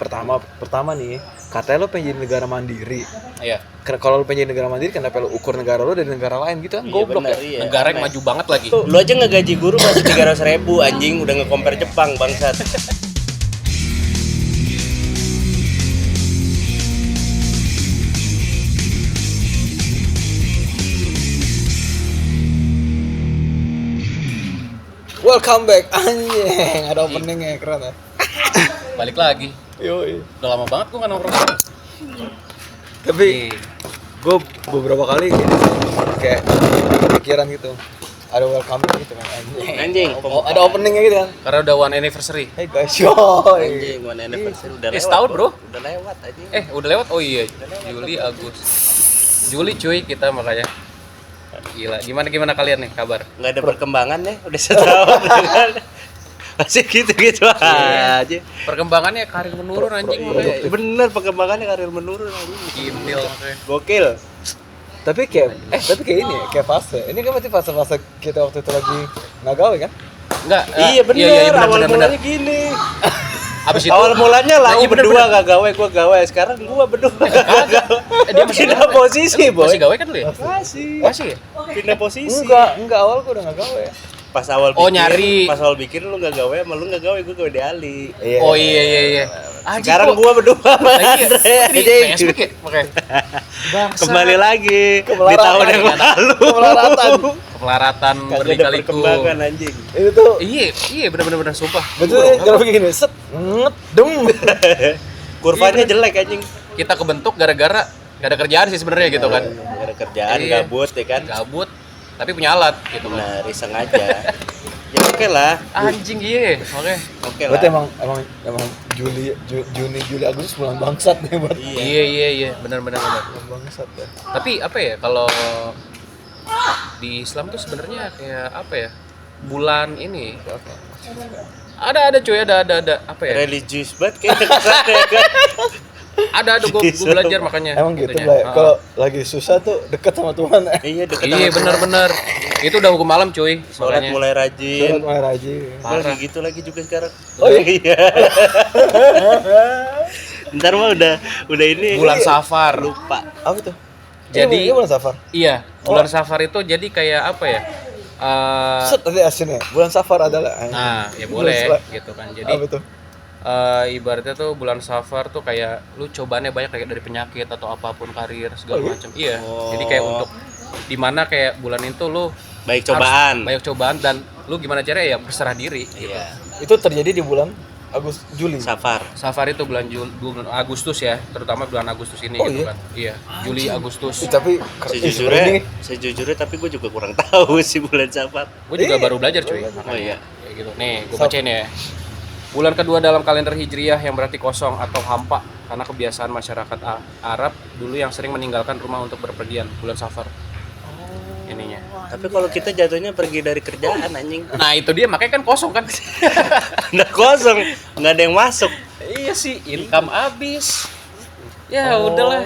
pertama nih, katanya lo pengen jadi negara mandiri. Iya. Kalau lo pengen jadi negara mandiri, kenapa lo ukur negara lo dari negara lain gitu kan? Goblok bener, ya. iya. Negara yang maju banget lagi. Lu aja ngegaji guru masih 300.000 anjing, udah nge-compare Jepang bangsat. Welcome back, anjing. Ada openingnya keren ya. Balik lagi. Yoi. Udah lama banget gua nggak nongkrong. Tapi gue beberapa kali gini kayak kepikiran gitu. Ada welcome gitu kan Anjing. Oh, ada openingnya gitu kan. Karena udah one anniversary. Hey guys, yoy. Anjing, one anniversary udah lewat. Setahun, Bro. Udah lewat anjing. Udah lewat? Oh iya. Juli, Agustus. Juli cuy kita makanya. Gila. Gimana kalian nih kabar? Enggak ada perkembangan ya, udah setahun kan. Masih gitu-gitu aja. Perkembangannya karir menurun anjing. Bener perkembangannya karir menurun anjing. Gimil makanya. Gokil. Tapi kayak ini ya, kayak fase. Ini kan berarti fase-fase kita waktu itu lagi nggak gawe kan? Enggak. Iya bener, awal mulanya gini. Abis itu Awal mulanya lah iya, bener, berdua gak gawe, gua gawe. Sekarang gua berdua gak gawe. dia masih Pindah posisi, boy. Masih gawe kan lu ya? Masih ya? pindah posisi. Enggak awal gue udah nggak gawe. Pas awal Oh, bikin, nyari. Pas awal bikin lu gak gawe sama lu gak gawe, gua gawe di Ali. Oh iya. Anjing, Sekarang kok- gua berdua sama Iya, Andre. di Anjing. Facebook ya? Makanya. Kembali lagi di Kemelaratan. tahun yang lalu. Kemelaratan Kagak ada berlikaliku. perkembangan anjing. Itu tuh Iya bener sumpah. betul grafik gini, set, dem. Kurvanya jelek anjing. Kita kebentuk gara-gara gak ada kerjaan sih sebenarnya gitu kan. Gak ada kerjaan, Iya. gabut ya kan. Gabut tapi punya alat gitu kan. Nah, iseng aja. Ya oke lah. Anjing iya. Oke. Oke lah. Berarti emang Juni, Juli, Agustus bulan bangsat nih buat. Iya. Benar. Bulan bangsat ya. Tapi apa ya kalau di Islam tuh sebenarnya kayak apa ya? Bulan ini ada cuy, ada apa ya? Religius banget kayaknya kesannya kan. Ada gue belajar makanya. Emang gitu itunya. lah. Ya. Kalau lagi susah tuh dekat sama Tuhan. Iya dekat Iya benar. Itu udah hukum malam cuy. Sholat Makanya. mulai rajin. Sholat mulai rajin. Lagi gitu lagi juga sekarang. Oh iya. Ntar mah udah ini Bulan Safar. lupa. Apa tuh? Jadi- ini bulan Safar. Iya, bulan Safar itu jadi kayak apa ya? Set tadi asinnya. Bulan Safar adalah. Nah, ya boleh Bulan gitu kan. Jadi Apa tuh? ibaratnya tuh bulan Safar tuh kayak lu cobaannya banyak kayak dari penyakit atau apapun karir segala macam. Iya. Jadi kayak untuk dimana kayak bulan itu lu Baik harus cobaan. banyak cobaan dan lu gimana caranya ya berserah diri. Iya. Itu terjadi di bulan Juli. Safar. Safar itu bulan Agustus ya, terutama bulan Agustus ini Oh, gitu iya? kan. Iya, Juli Agustus. Tapi Sejujurnya tapi gue juga kurang tahu sih bulan Safar. Gue juga Iya. baru belajar cuy. Oh iya. Kayak gitu. Nih, gue bacain ya. Bulan kedua dalam kalender Hijriyah yang berarti kosong atau hampa karena kebiasaan masyarakat Arab dulu yang sering meninggalkan rumah untuk berpergian, bulan Safar. Ininya. Tapi kalau kita jatuhnya pergi dari kerjaan anjing. Nah, itu dia makanya kan kosong kan. Udah kosong, nggak ada yang masuk. Iya sih, income habis. Ya udahlah.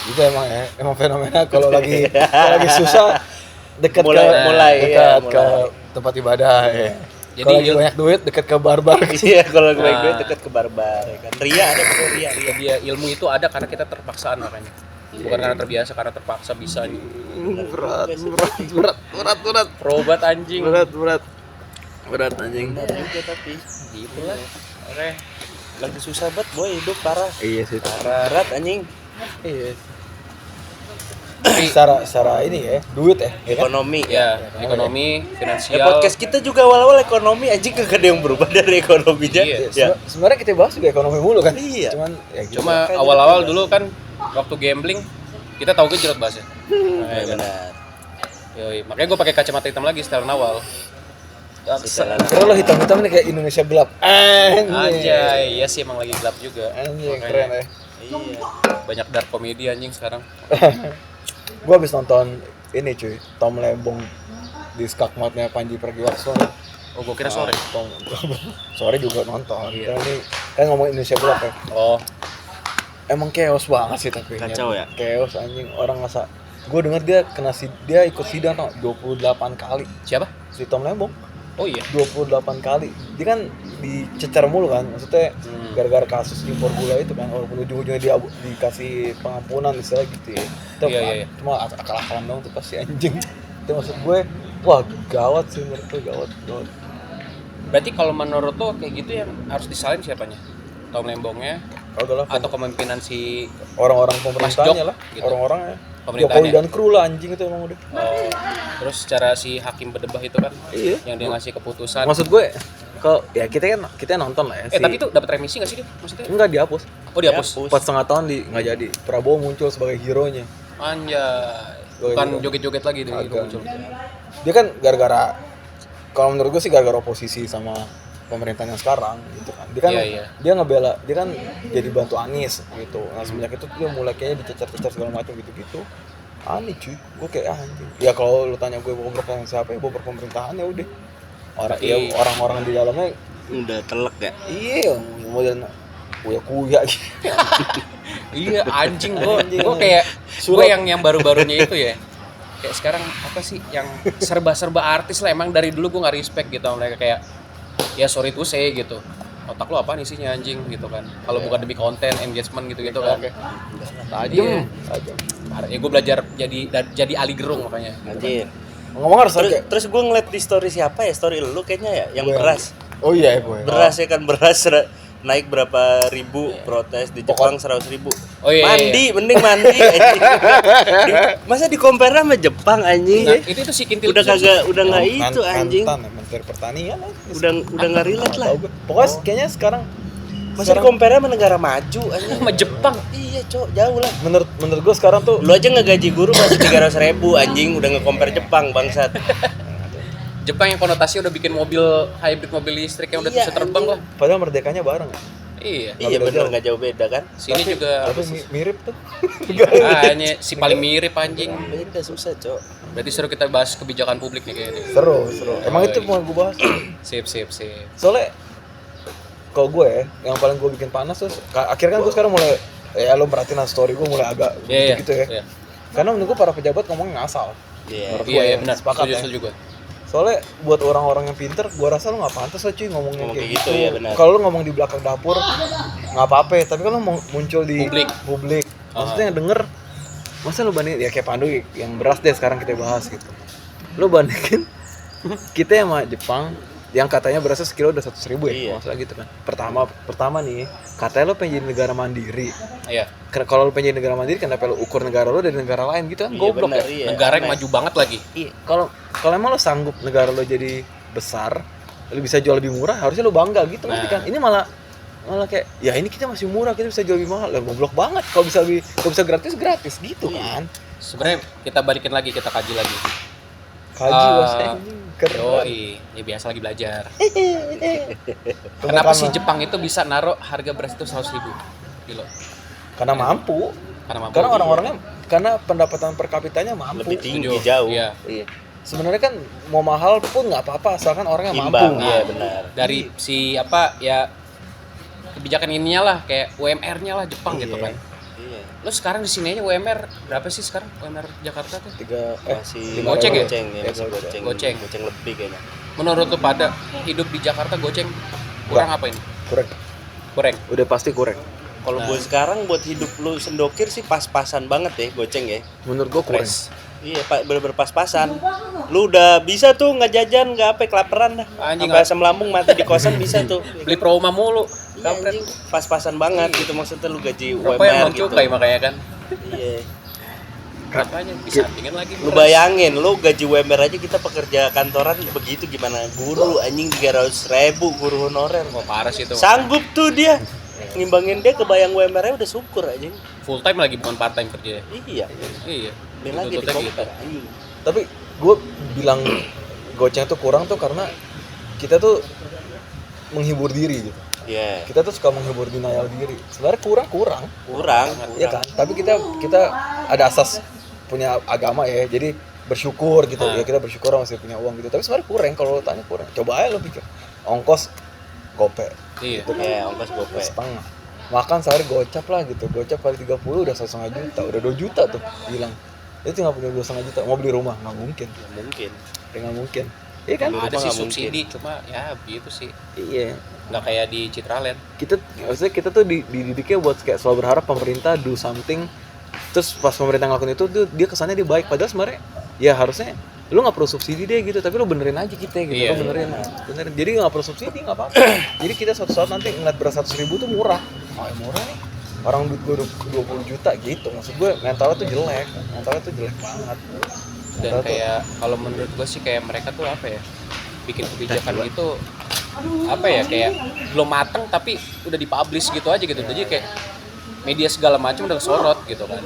Itu emang fenomena kalau lagi susah dekat Mulai, dekat iya, ke tempat ibadah ya. Jadi Kalau lagi banyak duit dekat ke barbar. Iya, kalau gue Nah. deket ke barbar ya kan. Ria ada tuh Ria. Dia ilmu itu ada karena kita terpaksaan makanya. Bukan karena terbiasa, karena terpaksa bisa. Berat. Probat anjing. Berat anjing. Benar juga tapi Gitu lah. Oke. lagi susah banget boy hidup parah. Iya sih. Berat anjing. Iya. Tapi Secara ini ya, duit ya kan? Ekonomi ya, ekonomi, finansial. podcast kita juga awal-awal ekonomi anjing kagak ada yang berubah dari ekonominya. Iya. Ya. Sebenarnya kita bahas juga ekonomi mulu kan. Iya. Cuman ya gitu. Cuma awal-awal dulu kan waktu gambling kita tahu gejrot bahasnya. Iya, benar. Yoi, makanya gue pakai kacamata hitam lagi setelan awal. Setelah Kalau hitam-hitam ini kayak Indonesia gelap. Anjay, iya sih emang lagi gelap juga. Anjing Makanya keren ya. iya. Banyak dark comedy anjing sekarang. Gua habis nonton ini cuy, Tom Lembong di skakmatnya Panji Pragiwaksono. Oh, gue kira sore. Sore juga nonton. Iya. Karena ini kan ngomong Indonesia gelap ya. Oh, Emang chaos banget sih tapi. Kacau ya? Chaos anjing, orang masa. Gue denger dia ikut sidang tau 28 kali siapa? si Tom Lembong. Oh iya. 28 kali. Dia kan dicecar mulu kan, maksudnya gara-gara kasus impor gula itu kan, walaupun ujung-ujungnya dia dikasih pengampunan istilah gitu ya. Itu Iya. cuma akal-akalan dong tuh pasti anjing. Itu maksud gue, wah gawat sih menurut gue, gawat. Berarti kalau menurut tuh kayak gitu yang harus disalin siapanya? Tom Lembongnya Adalah atau kepemimpinan si orang-orang pemerintahnya Jok, lah, gitu. orang-orangnya. Pemerintahnya. Jokowi dan kru lah anjing itu emang udah. terus secara si hakim berdebah itu kan Iya. yang dia ngasih keputusan. Maksud gue, kalau ya kita nonton lah ya. Tapi itu dapat remisi nggak sih dia? Maksudnya? enggak dihapus. Oh dihapus. 4,5 tahun nggak jadi. Prabowo muncul sebagai hero-nya. Anjay. Oh, Bukan iya. joget-joget lagi dia Agak. muncul. Dia kan gara-gara, kalau menurut gue sih gara-gara oposisi sama pemerintahan yang sekarang gitu kan. Dia kan Iya. dia ngebela, dia kan jadi bantu Anies gitu. Nah semenjak itu dia mulai kayaknya dicecar-cecar segala macam gitu-gitu. Aneh cuy, gue kayak anjing. Ya kalau lu tanya gue bobor siapa ya, bobor pemerintahan ya udah. Iya. Orang-orang di dalamnya Udah telek ya. iya modern kuya gitu. Iya anjing gua Anjing. kayak Surat. gue yang baru-barunya itu ya. Kayak sekarang apa sih yang serba-serba artis lah, emang dari dulu gue nggak respect gitu sama mereka, kayak ya sorry to say gitu. Otak lu apaan isinya anjing gitu kan. Kalau bukan demi konten, engagement gitu-gitu kan. Tajam. Iya. Ya gue belajar jadi ali gerung makanya. Anjir. Ngomong harus Terus gue ngeliat di story siapa ya? Story lu kayaknya ya, yang Gue. beras. Oh iya gue. Beras ya kan, beras naik berapa ribu protes di Jepang 100.000. Oh iya. Mandi, mending mandi anjing. Masa di compare sama Jepang anjing? Nah, itu si Kintil Udah kagak, udah nggak Man- itu anjing. Mantan Menteri Pertanian lah. Udah nggak relate lah. Tahu gue. Pokoknya kayaknya sekarang Masa di compare sama negara maju anjing? sama Jepang. Iya, Cok, jauh lah. menurut gue sekarang tuh Lu aja ngegaji guru masih 300.000 anjing, udah nge-compare Jepang bangsat. Jepang yang konotasi udah bikin mobil hybrid, mobil listrik yang udah Iya, bisa terbang lah. padahal merdekanya bareng. Iya. Iya beda bener, jauh. nggak jauh beda kan? Sini juga Tapi mirip tuh. hanya si paling mirip anjing. Beda susah, Cok. Berarti seru kita bahas kebijakan publik nih kayaknya. Seru. Emang itu mau gue bahas. Sip. Soalnya kalau gue ya, yang paling gue bikin panas tuh akhirnya kan gue sekarang mulai ya lo perhatiin story gue mulai agak Iya. gitu ya. Iya. Karena menurut gue para pejabat ngomongnya ngasal. Iya. Menurut gue Iya, ya, benar. sepakat ya. Setuju gue. Soalnya buat orang-orang yang pinter, gue rasa lo nggak pantas lah cuy ngomongnya Ngomong kayak kayak gitu. gitu, ya, benar. Kalau lo ngomong di belakang dapur nggak apa-apa, tapi kalau lo muncul di Publik. maksudnya yang denger, masa lo bandingin ya kayak Pandu yang beras deh sekarang kita bahas gitu. Lo bandingin kita sama Jepang yang katanya berasnya sekilo udah 100.000 ya, Iya. masalah gitu kan. Pertama nih, katanya lo pengen jadi negara mandiri. Iya. Kalau lo pengen jadi negara mandiri, kenapa lo ukur negara lo dari negara lain gitu kan? Iya, Goblok benar, ya. iya. Negara yang Aneh. maju banget lagi. Iya, kalau emang lo sanggup negara lo jadi besar, lo bisa jual lebih murah, harusnya lo bangga gitu Nah. kan. Ini malah kayak ya ini kita masih murah, kita bisa jual lebih mahal. Lah goblok banget. Kalau bisa gratis gitu kan. Sebenarnya kita balikin lagi, kita kaji lagi. Kaji bahasanya ini keren. Yoi, ya biasa lagi belajar. Kenapa sih Jepang itu bisa naruh harga beras itu 100.000 kilo? Karena mampu. Karena mampu. Karena orang-orangnya karena pendapatan per kapitanya mampu. Lebih tinggi Setuju. jauh. Iya. Iya. Sebenarnya kan mau mahal pun nggak apa-apa asalkan orangnya Imbang, mampu. iya benar. Dari si apa ya kebijakan ininya lah, kayak UMR-nya lah Jepang gitu kan. Iya. Lo sekarang di sini aja UMR berapa sih sekarang UMR Jakarta tuh? Masih Goceng ya? Masih goceng. Goceng. Goceng lebih kayaknya. Menurut lo pada hidup di Jakarta goceng kurang apa ini? Kurang. Kurang. Udah pasti kurang. Kalau buat sekarang buat hidup lu sendokir sih pas-pasan banget ya goceng ya. Menurut gua kurang. Iya, Pak, bener-bener pas-pasan. Lu udah bisa tuh nggak jajan, nggak apa, kelaparan dah. Anjing, Sampai asam lambung mati di kosan bisa tuh. Beli Proma mulu. Iya, anjing, pas-pasan banget gitu maksudnya lu gaji Apa yang UMR mau gitu. cukai makanya kan? Iya. Makanya disandingin lagi. Lu bayangin, lu gaji UMR aja kita pekerja kantoran begitu gimana? Guru anjing 300.000 guru honorer. Mau parah sih itu. Sanggup tuh dia. Ngimbangin dia kebayang UMR-nya udah syukur anjing. Full time lagi bukan part time kerja. Iya. Iya. Ini lagi di Dituntutnya gitu. compare anjing. Tapi gue bilang goceng tuh kurang tuh karena kita tuh menghibur diri gitu. Iya. Kita tuh suka menghibur denial diri. Sebenarnya kurang. Kurang. Iya kan? Tapi kita ada asas punya agama ya. Jadi bersyukur gitu. Ya kita bersyukur masih punya uang gitu. Tapi sebenarnya kurang kalau lo tanya kurang. Coba aja lo pikir. Ongkos gope Iya. Iya, ongkos gope. setengah. Makan sehari gocap lah gitu. Gocap kali 30 udah 1,5 juta. Udah 2 juta tuh hilang. Itu tinggal punya 2,5 juta. Mau beli rumah nggak mungkin. Mungkin. Nggak mungkin. Iya kan? Dulu Ada mah sih nggak mungkin. subsidi, cuma ya gitu sih. Iya. Nggak kayak di Citraland. Maksudnya kita tuh dididiknya buat kayak selalu berharap pemerintah do something. Terus pas pemerintah ngelakuin itu tuh dia kesannya dia baik, padahal sebenarnya ya harusnya lu nggak perlu subsidi deh gitu, tapi lu benerin aja kita gitu. Iya. Lu benerin. Jadi nggak perlu subsidi, nggak apa-apa. Jadi kita suatu saat nanti ngeliat beras 100.000 tuh murah. Oh ya murah nih, orang duit gue 20 juta gitu. Maksud gue mentalnya tuh jelek banget. Dan kayak kalau menurut gue sih kayak mereka tuh apa ya, bikin kebijakan gitu apa ya, kayak belum mateng tapi udah dipublish gitu aja gitu. Jadi kayak media segala macam udah sorot gitu kan.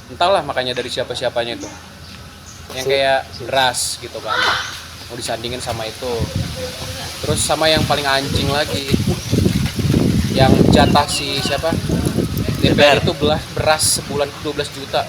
Entahlah makanya dari siapa-siapanya itu. Yang kayak beras gitu kan. Mau disandingin sama itu. Terus sama yang paling anjing lagi. Yang jatah si siapa? DPR itu beras sebulan 12 juta.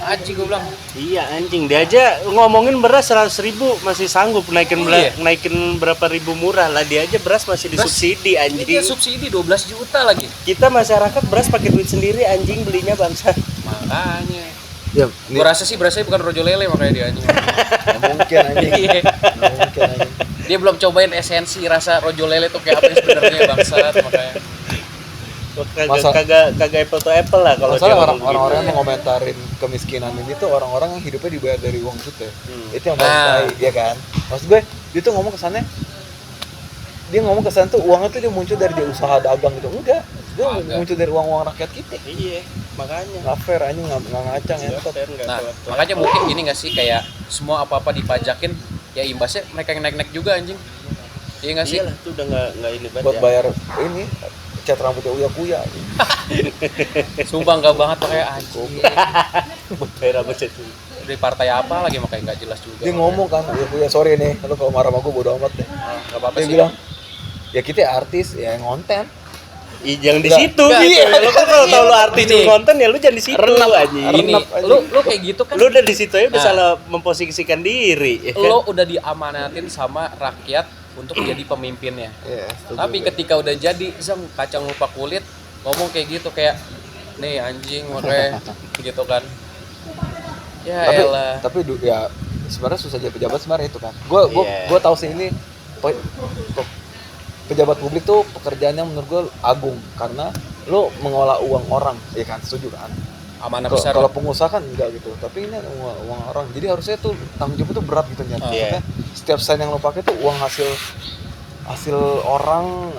Anjing gue bilang. Iya anjing, dia aja ngomongin beras 100.000 masih sanggup naikin naikin berapa ribu murah lah, dia aja beras masih disubsidi anjing. Dia subsidi 12 juta lagi. Kita masyarakat beras pakai duit sendiri anjing belinya bangsa. Makanya. Ya, Gue rasa sih berasnya bukan rojo lele makanya dia anjing. mungkin anjing. Iya. Nggak mungkin anjing. Dia belum cobain esensi rasa rojo lele tuh kayak apa yang sebenarnya bangsat makanya. Kagak apple to apple lah kalau dia Masalah ngomong orang-orang yang gitu. ngomentarin kemiskinan ini tuh orang-orang yang hidupnya dibayar dari uang kita. Itu yang paling Nah. baik, ya kan? Maksud gue, dia tuh ngomong kesannya tuh uangnya tuh dia muncul dari dia usaha dagang gitu. Enggak, dia Agak. muncul dari uang rakyat kita. Iya, makanya. Nggak fair anjing, nggak ngacang ya. Nah, makanya mungkin gini nggak sih, kayak semua apa-apa dipajakin, ya imbasnya mereka yang naik-naik juga anjing. Iya nggak sih? Iyalah tuh udah nggak ini banget Buat ya. bayar ini cat rambutnya uya-kuya. Sumpah nggak banget makanya anjing. Buat bayar apa sih tuh? Dari partai apa lagi makanya nggak jelas juga. Dia ngomong kan, uya-kuya sorry nih, lu kalau marah sama gue bodo amat deh. Nggak apa-apa Dia sih. bilang, ya kita artis, ya ngonten. Ih, jangan di Nggak, situ nggak, gitu. iya. Lu kan kalau tahu lu artis Gini. lu konten ya lu jangan di situ anjing. Gini, Renap aja. lu kayak gitu kan. Lu udah di situ ya udah Nah. salah memposisikan diri. Ya kan? Lo udah diamanatin sama rakyat untuk jadi pemimpinnya. Iya, setuju Tapi gue. ketika udah jadi, Zam kacang lupa kulit, ngomong kayak gitu kayak nih anjing makanya gitu kan. Ya elah. tapi ya sebenarnya susah jadi pejabat sebenarnya itu kan. Gue Iya. tahu sih ini pejabat publik tuh pekerjaannya menurut gue agung karena lo mengolah uang orang, ya kan, setuju kan? Amanah besar. Kalau pengusaha kan enggak gitu, tapi ini uang orang, jadi harusnya tuh tanggung jawab itu berat gitu nyata. Iya. Maksudnya setiap sen yang lo pakai tuh uang hasil orang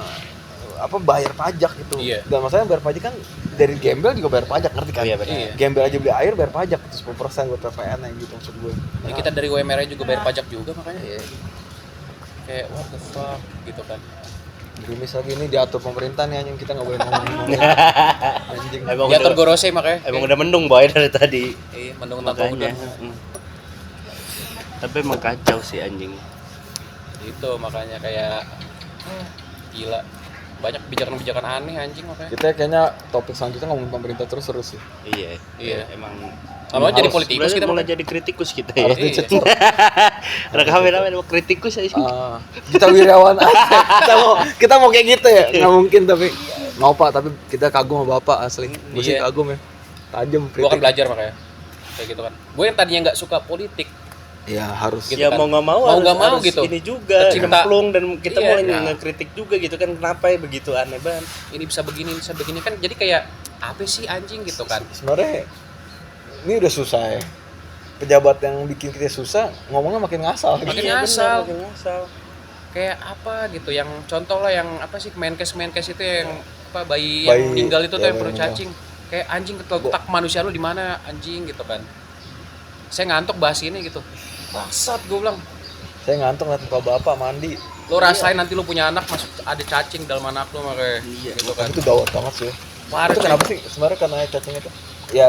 apa bayar pajak gitu. Iya. Dan masalahnya bayar pajak kan dari gembel juga bayar pajak, ngerti kan? Iya, benar. Iya. Gembel aja beli air bayar pajak itu 10% buat PPN yang gitu maksud gue. Ya, kita dari UMR juga bayar pajak juga makanya. Iya. Kayak what the fuck gitu kan. Gerimis lagi ini diatur pemerintah nih anjing, kita nggak boleh ngomong anjing. Emang Diatur udah, gorose makanya. emang udah mendung boy dari tadi. Iya, mendung tanpa Makanya. hujan. Tapi emang kacau sih anjing. Itu makanya kayak gila. Banyak kebijakan-kebijakan aneh anjing makanya. Kita kayaknya topik selanjutnya ngomongin pemerintah terus sih. Iya. Iya. Emang Lama-lama jadi harus- politikus kita mulai makanya. jadi kritikus kita Harus ya. dicecer. Ada kameramen mau kritikus aja. Kita Wirawan aja. kita mau kayak gitu ya, nggak mungkin tapi mau pak, tapi kita kagum sama bapak asli. Gue sih Iya. kagum ya, tajam. Gue kan belajar makanya. Kayak gitu kan. Gue yang tadinya nggak suka politik, Ya harus. Gitu Ya kan. mau nggak mau, Mau nggak mau harus gitu. ini juga Tercipta. nyemplung dan kita Iya. mulai Ya. ngekritik juga gitu kan, kenapa ya begitu aneh banget. ini bisa begini kan, jadi kayak apa sih anjing gitu kan. Sebenarnya ini udah susah ya. Pejabat yang bikin kita susah ngomongnya makin ngasal. Makin Iya, benar, ngasal. makin ngasal. Kayak apa gitu, yang contoh lah yang apa sih, Menkes itu yang apa bayi yang meninggal itu tuh ya, yang perlu meninggal. cacing. Kayak anjing, ketak manusia lu di mana anjing gitu kan. Saya ngantuk bahas ini gitu. Bangsat gue bilang. Saya ngantuk ngeliat muka bapak mandi. Lo rasain nanti lu punya anak masuk ada cacing dalam anak lu makanya. Iya. Gitu kan. Itu gawat banget sih. Parah Itu coy. kenapa sih sebenarnya karena cacing itu? Ya,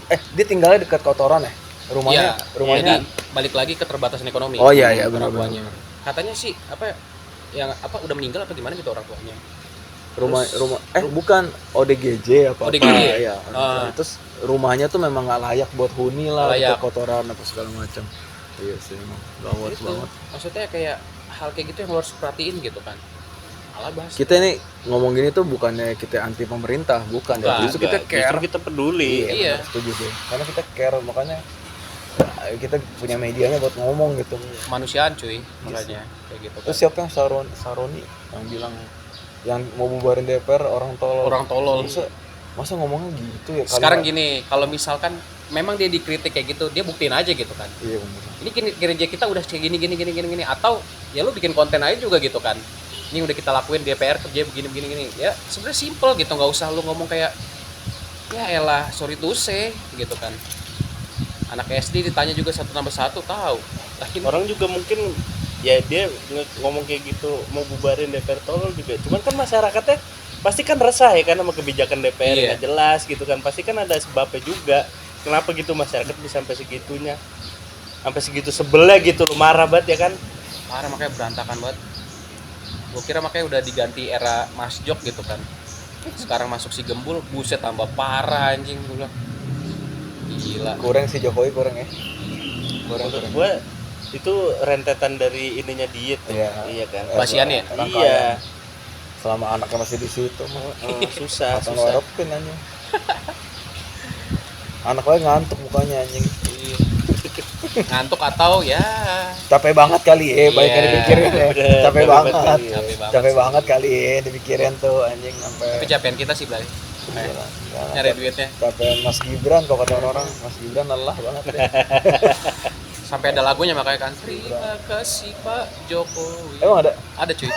dia tinggalnya dekat kotoran ya. Rumahnya, Jadi balik lagi ke keterbatasan ekonomi. Oh, iya, iya, orang benar, tuanya. Katanya sih apa yang apa udah meninggal apa gimana gitu orang tuanya. rumah bukan ODGJ apa? ODGJ. Ya. Terus rumahnya tuh memang nggak layak buat huni lah, Nggak layak. untuk kotoran apa segala macam. Iya sih emang gawat Gitu. banget. Maksudnya kayak hal kayak gitu yang lo harus perhatiin gitu kan. Alah bahas. Kita ini ngomong gini tuh bukannya kita anti pemerintah, bukan ya. Bukan, Justru kita Enggak, care. justru kita peduli. Iya. Setuju sih. Karena kita care, makanya kita punya medianya buat ngomong gitu. Kemanusiaan cuy, makanya kayak gitu kan. Terus siapa yang Saroni yang bilang yang mau bubarin DPR orang tolol. Masa ngomongnya gitu ya? Sekarang gini, kalau misalkan memang dia dikritik kayak gitu, dia buktiin aja gitu kan. Iya benar. Ini gereja kita udah kayak gini atau ya lu bikin konten aja juga gitu kan. Ini udah kita lakuin DPR kerja begini. Ya sebenarnya simple gitu, nggak usah lu ngomong kayak ya elah sorry to say gitu kan. Anak SD ditanya juga 1 tambah 1 tahu. Orang juga mungkin ya dia ngomong kayak gitu mau bubarin DPR tolol juga. Cuman kan masyarakatnya pasti kan resah ya kan sama kebijakan DPR yang nggak jelas gitu kan. Pasti kan ada sebabnya juga. Kenapa gitu masyarakat bisa sampai segitunya? Sampai segitu sebelnya gitu lo marah banget ya kan? Parah, makanya berantakan banget. Gue kira makanya udah diganti era Mas Jok gitu kan. Sekarang masuk si Gembul, buset tambah parah anjing gue bilang. Gila. Kurang si Jokowi kurang ya. Menurut gue itu rentetan dari ininya diet tuh. Iya kan. Basiannya? Iya. Selama anaknya masih di situ mah susah. ngarepin anjing. Anak gue ngantuk mukanya anjing. Ngantuk atau ya Capek banget kali ya, baiknya dipikirin ya. Capek banget kali ya dipikirin tuh anjing sampai. Tapi capean kita sih Blay. Nyari duitnya. Capean Mas Gibran kalau kata orang, Mas Gibran lelah banget deh. Sampai ada lagunya makanya kan. Terima kasih Pak Jokowi. Emang ada? Ada cuy.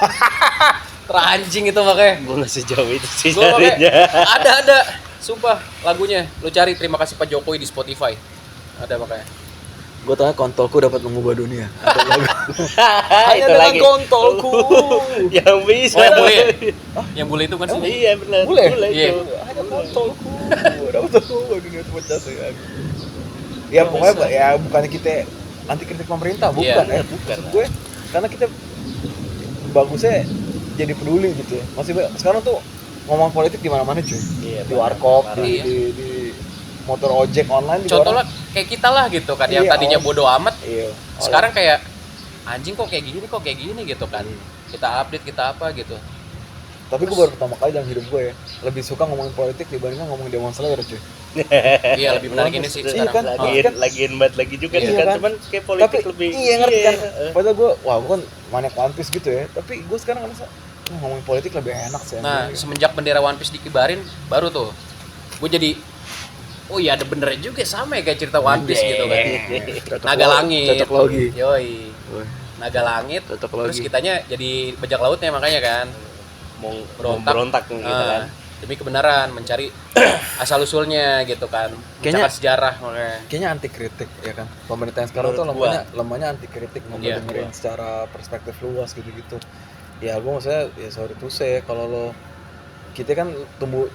Teranjing itu makanya. Gue nggak sejauh itu sih Gua makanya nyarinya. ada. Sumpah lagunya. Lu cari terima kasih Pak Jokowi di Spotify. Ada makanya. Gue tanya kontolku dapat mengubah dunia. Ada lagu. Hanya Hanya dengan kontolku. yang bisa. Oh yang bule ya? Yang bule itu kan sih. Iya benar. Bule? Iya. Itu. Hanya kontolku. Dapat mengubah dunia itu pecah sih. Ya pokoknya ya bukannya kita anti kritik pemerintah, bukan Iya, bukan. Maksud gue karena kita bagusnya jadi peduli gitu ya. Masih sekarang tuh ngomong politik di mana-mana cuy. Iya, Di warkop, parah. di motor ojek online juga Contoh lah orang. kayak kita lah gitu kan yang Iya, tadinya bodoh amat. Iya. Sekarang kayak anjing kok kayak gini gitu kan. Kita update kita apa gitu. Tapi gue baru pertama kali dalam hidup gue ya lebih suka ngomongin politik dibandingkan ngomongin Demon Slayer cuy. Iya lebih menarik ini sih Iya sekarang. kan? Lagiin banget lagi juga Iya kan. kan? Cuman kayak politik Tapi lebih iya ngerti kan. Padahal gue gue kan maniak One Piece gitu ya. Tapi gue sekarang ngerasa ngomongin politik lebih enak sih. Nah, semenjak bendera One Piece dikibarin baru tuh gue jadi oh iya ada benernya juga sama ya kayak cerita One Piece gitu kan. Naga langit. Cocok logi. Yoi. Naga langit. Cocok Terus logi. kitanya jadi bajak lautnya makanya kan. mau Berontak. gitu kan. Demi kebenaran, mencari asal usulnya gitu kan. Kayaknya- Mencatat sejarah makanya. Kayaknya anti kritik ya kan. Pemerintah yang sekarang Menurut tuh lemahnya anti kritik, mau Iya, dengerin secara perspektif luas gitu-gitu. Ya gue maksudnya ya sorry to say kalau lo kita kan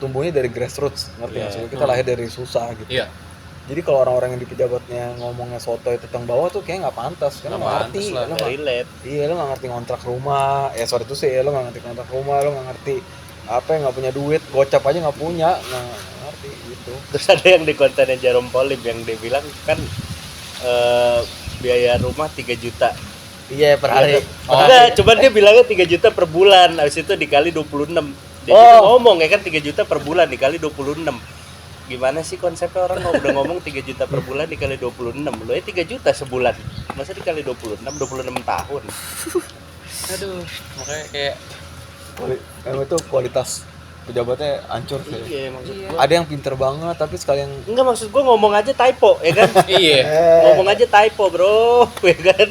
tumbuhnya dari grassroots, ngerti Iya. maksudnya kita lahir dari susah gitu. Iya. Jadi kalau orang-orang yang di pejabatnya ngomongnya sotoy tentang bawah tuh kayak nggak pantas, karena Nggak nggak pantas ngerti, lah, lo nggak- Relate. iya lo nggak ngerti ngontrak rumah, ya sorry tuh sih lo nggak ngerti ngontrak rumah, lo nggak ngerti apa yang nggak punya duit, gocap aja nggak punya, nggak ngerti gitu. Terus ada yang di kontennya Jerome Polip yang dia bilang kan biaya rumah 3 juta. Iya per hari. Enggak, cuman dia bilangnya 3 juta per bulan, habis itu dikali 26. Dia juga ngomong ya kan 3 juta per bulan dikali 26. Gimana sih konsepnya orang udah ngomong 3 juta per bulan dikali 26. Lo ya 3 juta sebulan. Masa dikali 26 tahun. Aduh, makanya kayak Emang itu kualitas pejabatnya hancur sih. Iya, maksud gua. Ada yang pinter banget tapi sekalian Enggak, maksud gua ngomong aja typo ya kan. iya. Ngomong aja typo, Bro. Ya kan.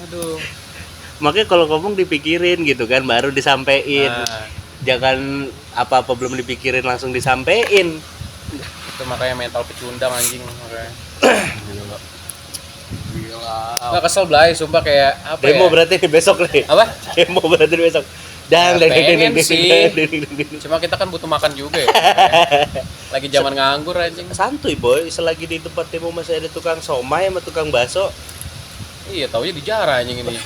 Aduh. Makanya kalau ngomong dipikirin gitu kan baru disampein. Nah, Jangan apa-apa belum dipikirin langsung disampein. itu makanya mental pecundang anjing makanya. gila. Nggak kesel Blay, sumpah kayak apa Demo ya? berarti nih besok nih. Apa? Demo berarti nih besok. Ya, pengen sih. ding. Cuma kita kan butuh makan juga ya. Lagi zaman nganggur anjing. Santuy boy, selagi di tempat demo masih ada tukang somai sama tukang bakso, Iya, taunya dijarah anjing ini.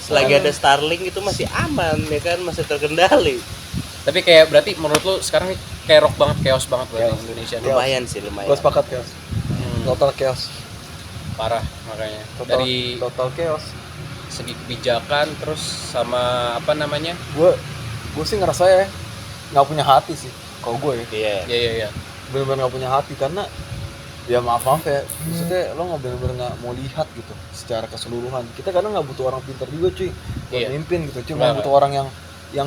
selagi ada Starlink itu masih aman ya kan, masih terkendali. Tapi kayak berarti menurut lu sekarang nih kayak rock banget, chaos banget berarti Chaos. Indonesia nih. Lumayan sih, lumayan. Gue sepakat chaos. Total chaos. Parah makanya. Total, Dari total chaos. segi kebijakan terus sama apa namanya? Gue sih ngerasa ya nggak punya hati sih. Kalau gue ya Iya. Iya. benar-benar nggak punya hati karena Ya maaf ya, maksudnya lo nggak bener-bener nggak mau lihat gitu secara keseluruhan. Kita kadang nggak butuh orang pintar juga cuy buat Iya. mimpin gitu, cuma Nggak. butuh orang yang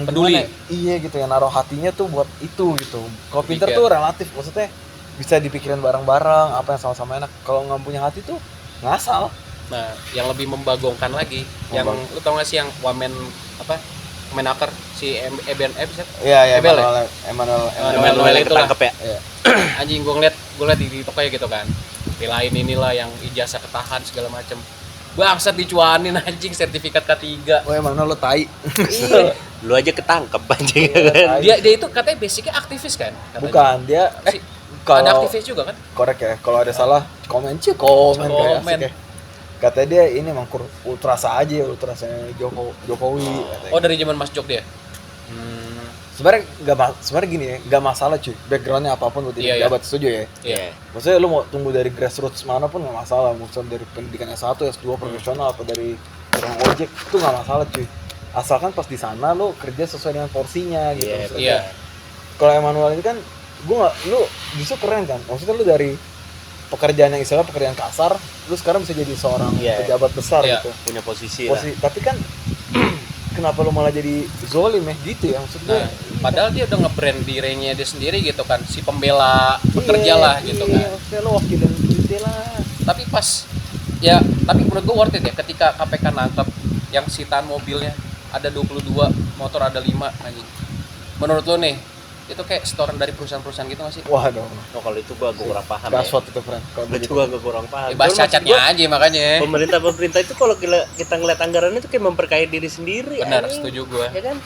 Peduli. gimana ya? Iya gitu, yang naruh hatinya tuh buat itu gitu. Kalau pintar Pikir. tuh relatif, maksudnya bisa dipikirin bareng-bareng apa yang sama-sama enak. Kalau nggak punya hati tuh ngasal. Nah, yang lebih membagongkan lagi, yang lu tau gak sih yang wamen apa? Menaker si Eben siapa? Iya Ebel ya? Emmanuel yang itulah. ketangkep ya. Iya. Anjing gue ngeliat di TikToknya gitu kan. Pilain inilah yang ijazah ketahan segala macem. Bangsat dicuanin anjing sertifikat K3. Oh emang lo tai. Iya. Lu aja ketangkep anjing. Dia itu katanya basicnya aktivis kan? Katanya. Bukan, dia Ada kalau aktivis juga kan? korek ya, kalau ada salah komen komen kayak Komen. asik ya. Katanya dia ini emang ultrasa aja, ultrasanya Jokowi katanya. Oh dari zaman Mas Jok dia? Sebenarnya gini ya, nggak masalah cuy, backgroundnya apapun buat jadi Iya, iya. pejabat, setuju ya. Iya. Maksudnya lu mau tunggu dari grassroots manapun nggak masalah, maksudnya dari pendidikan S1, S2 profesional atau dari orang ojek itu nggak masalah cuy. Asalkan pas di sana lu kerja sesuai dengan porsinya gitu. Iya, Maksudnya, Iya. kalau Emmanuel ini kan lu justru keren kan, maksudnya lu dari pekerjaan yang istilah pekerjaan kasar, lu sekarang bisa jadi seorang Iya. pejabat besar Iya. gitu. Punya posisi lah. Tapi kan kenapa lu malah jadi zolim ya gitu ya maksudnya. Nah, padahal dia udah nge-brand dirinya dia sendiri gitu kan, si pembela pekerja lah gitu iya, kan. maksudnya lo wakilin kita lah. Tapi pas ya, tapi menurut gue worth it ya ketika KPK nangkep yang sitaan mobilnya ada 22, motor ada 5 anjing. Menurut lo nih, itu kayak setoran dari perusahaan-perusahaan gitu masih? Waduh, Oh, kalau itu gua kurang paham gaswat itu friend. Kalau ya. Itu gua agak kurang paham. Bahas Cuman maksud cacatnya gua, aja makanya. pemerintah itu kalau kita ngeliat anggarannya itu kayak memperkaya diri sendiri. Benar, anjing. setuju gue. Ya kan?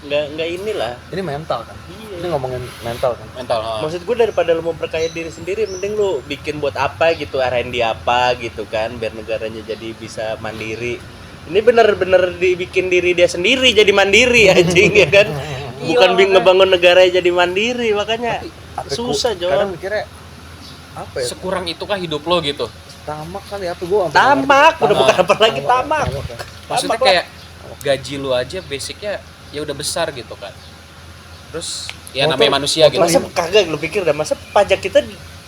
Nggak inilah. ini mental kan. Iya. Ini ngomongin mental kan. Mental. Maksud gue daripada lu memperkaya diri sendiri, mending lu bikin buat apa gitu, R&D apa gitu kan, biar negaranya jadi bisa mandiri. Ini bener-bener dibikin diri dia sendiri jadi mandiri anjing ya kan. Bukan Iya, ngebangun negara jadi mandiri, makanya Apa susah kadang Jon. mikirnya apa ya? Sekurang itukah hidup lo gitu? Tamak kali apa gua sampai Tamak, ngerti. udah bukan apa lagi tamak. Ya. Maksudnya Tamak lah. kayak gaji lu aja basicnya ya udah besar gitu kan. Terus ya Motor- namanya manusia gitu. Masa kagak lu pikir dah, masa pajak kita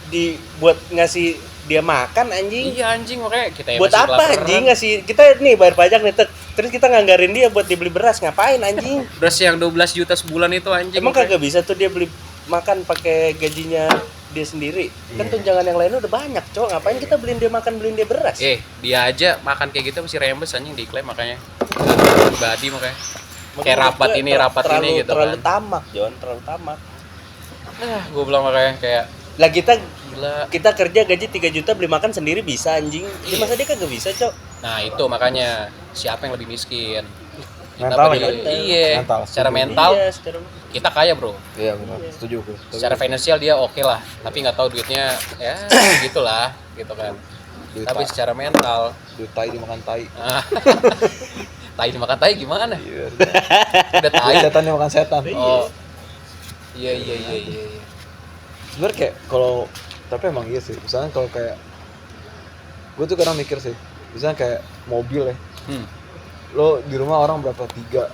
dibuat ngasih dia makan anjing? Iya anjing, makanya kita ya Buat masih apa kelaparan. anjing ngasih kita nih bayar pajak nih terus kita nganggarin dia buat dibeli beras, ngapain anjing? Beras yang 12 juta sebulan itu anjing. Emang kagak bisa tuh dia beli makan pakai gajinya dia sendiri. Kan tunjangan yang lainnya udah banyak, cowok. Ngapain kita beliin dia makan, beliin dia beras? Dia aja makan kayak gitu masih rembes anjing diklaim makanya. Pribadi makanya. Makanya Kayak rapat gua ini, rapat terlalu, ini gitu terlalu kan. tamak, Jon, terlalu tamak. Gue bilang makanya kayak Lah gila. kita kerja gaji 3 juta beli makan sendiri bisa anjing. Dia masa dia kagak bisa, cok. Nah, itu makanya siapa yang lebih miskin? Kita Mental beri- kan? iya, Mental, secara setuju. mental Iya, secara kita kaya, Bro. Iya benar, setuju gue. Secara finansial dia oke lah, tapi nggak tahu duitnya ya gitulah, gitu kan. Duit Tapi tai- secara mental, duit tai dimakan tai. ah, tai dimakan tai gimana? Iya. Udah tai. Setan dimakan setan. Oh, iya. Sebenarnya kayak kalau tapi emang iya sih, misalnya kalau kayak gue tuh kadang mikir sih, misalnya kayak mobil ya, lo di rumah orang berapa, 3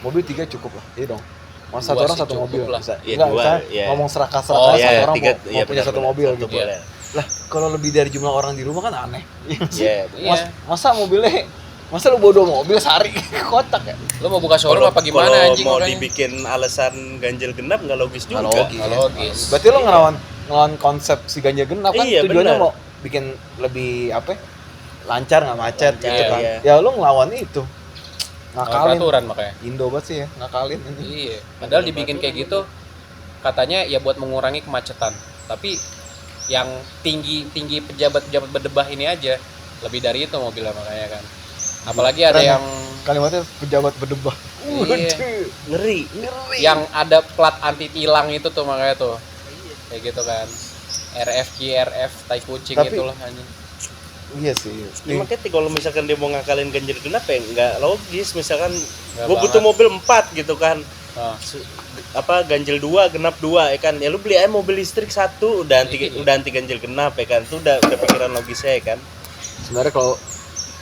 mobil, 3 cukup lah, iya dong. Mas satu Dua orang sih satu cukup mobil lah. bisa, Iya, enggak, dua, misalnya iya. ngomong serakah Oh, satu iya, orang tiga, mau iya, punya satu benar-benar. mobil Satu gitu. boleh. Lah kalau lebih dari jumlah orang di rumah kan aneh. Iya, Iya. Masa mobilnya, masa lu bawa 2 mobil sehari kotak ya? Lo mau buka showroom apa gimana kalau anjing mau makanya? dibikin alasan ganjil genap nggak logis juga. Nggak logis. Nggak logis. Berarti lo ngelawan konsep si ganjil genap kan, Iya, tujuannya benar. mau bikin lebih apa ya, lancar nggak macet Lancar, gitu kan. iya. Ya lo ngelawan itu, ngakalin. Peraturan makanya. Indo banget sih ya, ngakalin ini. Iya, padahal dibikin kayak gitu katanya ya buat mengurangi kemacetan. Tapi yang tinggi pejabat berdebah ini aja lebih dari itu mobilnya makanya kan. Apalagi ada Keren, yang Kalimatnya pejabat berdebah. Iya. Waduh, Ngeri. yang ada plat anti tilang itu tuh makanya tuh. Kayak gitu kan. RF, tai kucing Tapi- itulah anjing. Iya sih. Ya, makanya kalau misalkan dia mau ngakalin ganjil genap ya nggak logis. Misalkan Nggak gue butuh banget. mobil 4 gitu kan. Ah, Apa ganjil 2 genap 2 ya kan. Ya lu beli aja mobil listrik 1 udah anti ganjil genap ya kan. Itu udah pikiran logisnya ya kan. Sebenarnya kalau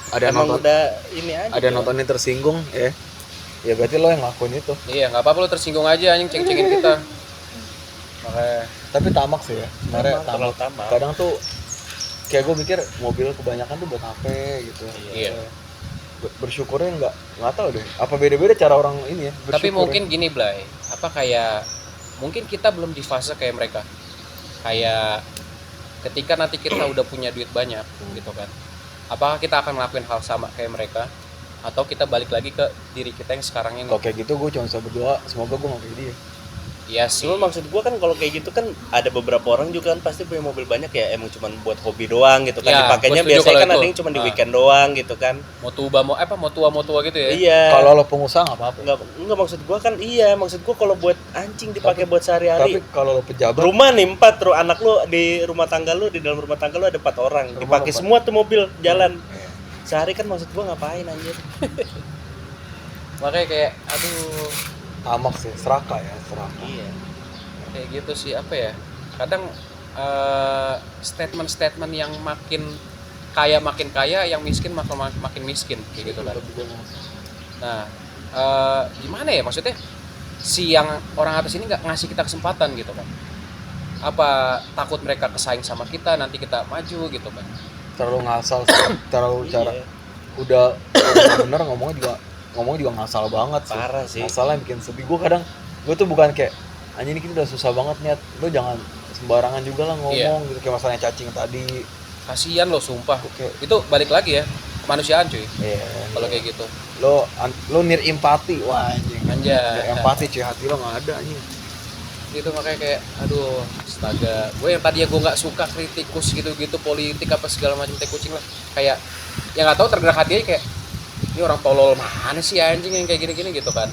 ada yang Emang nonton, udah ini aja. ada yang nontonin tersinggung ya, ya berarti lo yang ngelakuin itu. iya, nggak apa-apa lu tersinggung aja anjing ceng-cengin kita. makanya. Tapi tamak sih ya sebenarnya, terlalu tamak. kadang tuh kayak gue mikir mobil kebanyakan tuh buat apa gitu. Iya. Bersyukurnya nggak tahu deh apa beda-beda cara orang ini ya Tapi bersyukur. mungkin gini Blay, apa kayak mungkin kita belum di fase kayak mereka. Kayak ketika nanti kita udah punya duit banyak gitu kan. Apakah kita akan ngelakuin hal sama kayak mereka atau kita balik lagi ke diri kita yang sekarang ini? Kalau kayak gitu gue cuma bisa berdoa semoga gue nggak kayak dia. Iya sih. Cuma maksud gua kan kalau kayak gitu kan ada beberapa orang juga kan pasti punya mobil banyak ya emang cuma buat hobi doang gitu kan. Ya, Dipakainya gua setuju biasanya kalau kan itu. ada yang cuma di weekend doang gitu kan. Mau tua gitu ya. Iya. Kalau lo pengusaha nggak apa-apa. Enggak maksud gua kan maksud gua kalau buat anjing dipakai buat Tapi sehari-hari. kalau lo pejabat, Rumah nih 4 terus anak lu di rumah tangga lu di dalam rumah tangga lu ada 4 orang. Rumah Dipakai 4. semua tuh mobil jalan. Sehari kan maksud gua ngapain anjir? Makanya kayak aduh tamak sih, serakah ya, serakah. Iya. kayak gitu sih apa ya? Kadang statement-statement yang makin kaya, yang miskin makin miskin kayak gitu kan. Nah, gimana ya maksudnya? Si yang orang atas ini nggak ngasih kita kesempatan gitu kan? Apa takut mereka kesaing sama kita, nanti kita maju gitu kan? Terlalu ngasal sih, terlalu cara Iya. udah bener ngomongnya juga ngasal banget sih. Parah sih. Masalah yang bikin sedih. Gue tuh bukan kayak anjing ini kita udah susah banget niat, lo jangan sembarangan juga lah ngomong gitu, kayak masalahnya cacing tadi. Kasian lo sumpah. Oke. Itu balik lagi ya, kemanusiaan cuy. Iya. Kalau kayak gitu. Lo nir empati, wah anjing. Anjay. Nir empati cuy, hati lo nggak ada anjing. Gitu makanya kayak aduh astaga, gue yang tadi ya gue nggak suka kritikus gitu politik apa segala macam teh kucing lah, kayak yang nggak tahu tergerak hati aja kayak ini orang tolol mana sih anjing yang kayak gini gitu kan,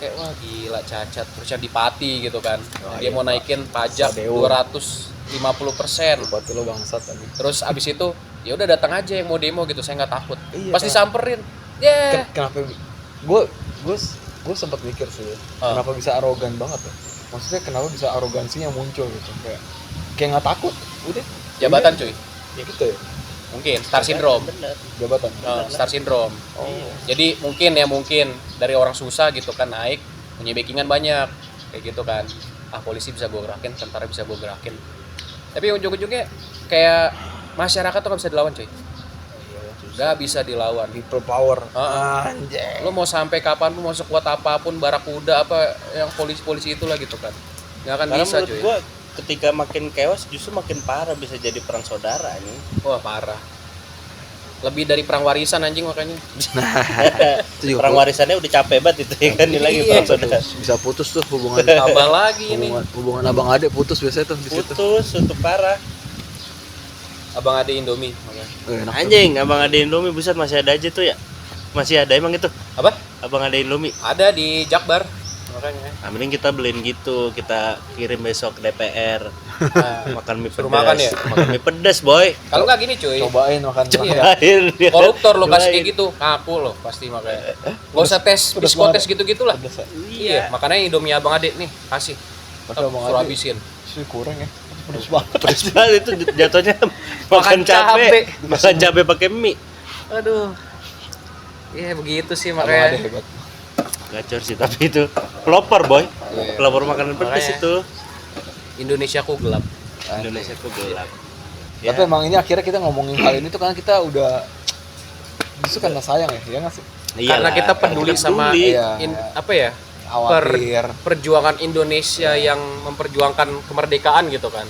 kayak wah gila cacat, terus yang di Pati gitu kan, dia mau naikin pajak Sadeo. 250%, Empati lo bangsat tadi. terus abis itu ya udah datang aja yang mau demo gitu, saya nggak takut, Iya, pasti kenapa? samperin, ya Kenapa gue sempat mikir sih, kenapa bisa arogan banget ya? Maksudnya kenapa bisa arogansinya muncul gitu, kayak nggak takut, udah jabatan cuy, ya gitu ya, mungkin star syndrome. Bener. jabatan. Star syndrome. Oh. Jadi mungkin dari orang susah gitu kan naik, punya backingan banyak kayak gitu kan. Ah polisi bisa gue gerakin, tentara bisa gue gerakin. Tapi ujung-ujungnya kayak masyarakat tuh gak bisa dilawan cuy. Gak bisa dilawan. People power. Heeh. Anjay. Lo mau sampai kapan pun, mau sekuat apapun, barakuda apa yang polisi-polisi itulah gitu kan. Gak akan Karena bisa menurut cuy. gua ketika makin chaos justru makin parah, bisa jadi perang saudara nih. Wah parah. Lebih dari perang warisan anjing makanya. Itu juga Perang warisannya udah capek banget itu ya kan, ini lagi Iya. perang saudara. bisa putus tuh hubungan Tambah lagi ini. hubungan abang adek putus biasanya tuh di situ. Putus untuk parah. Abang ada Indomie makanya. Enak tuh. Anjing, abang ada Indomie, buset masih ada aja tuh ya. Masih ada emang itu. Apa? Abang ada Indomie. Ada di Jakbar makanya. Nah, mending kita beliin gitu, kita kirim besok ke DPR. Makan mie Suruh pedas. makan ya? Makan mie pedas, boy. Kalau nggak gini cuy, Cobain makan Iya. Lain dia. koruptor lo kasih Lain. kayak gitu, ngaku lo pasti makanya. Gak usah tes pedas psikotes banget. gitu-gitu lah. pedas ya. Iya, makanya Indomie abang adik nih kasih. Tapi abang Suruh adek habisin. sih kurang ya. Pedas banget. Pedas banget itu jatuhnya makan cabe. cabe. Makan cabe pakai mie. Aduh. Iya begitu sih Abang adek makanya. hebat. Gacor sih tapi itu pelopor, boy. Iya. Pelopor makanan pedas Makanya. itu. Indonesia ku gelap. Indonesia tuh gelap. Tapi emang ini akhirnya kita ngomongin hal ini tuh karena kita udah justru karena sayang ya nggak sih? Karena kita peduli sama Iya. apa ya? Khawatir. Perjuangan Indonesia yang memperjuangkan kemerdekaan gitu kan.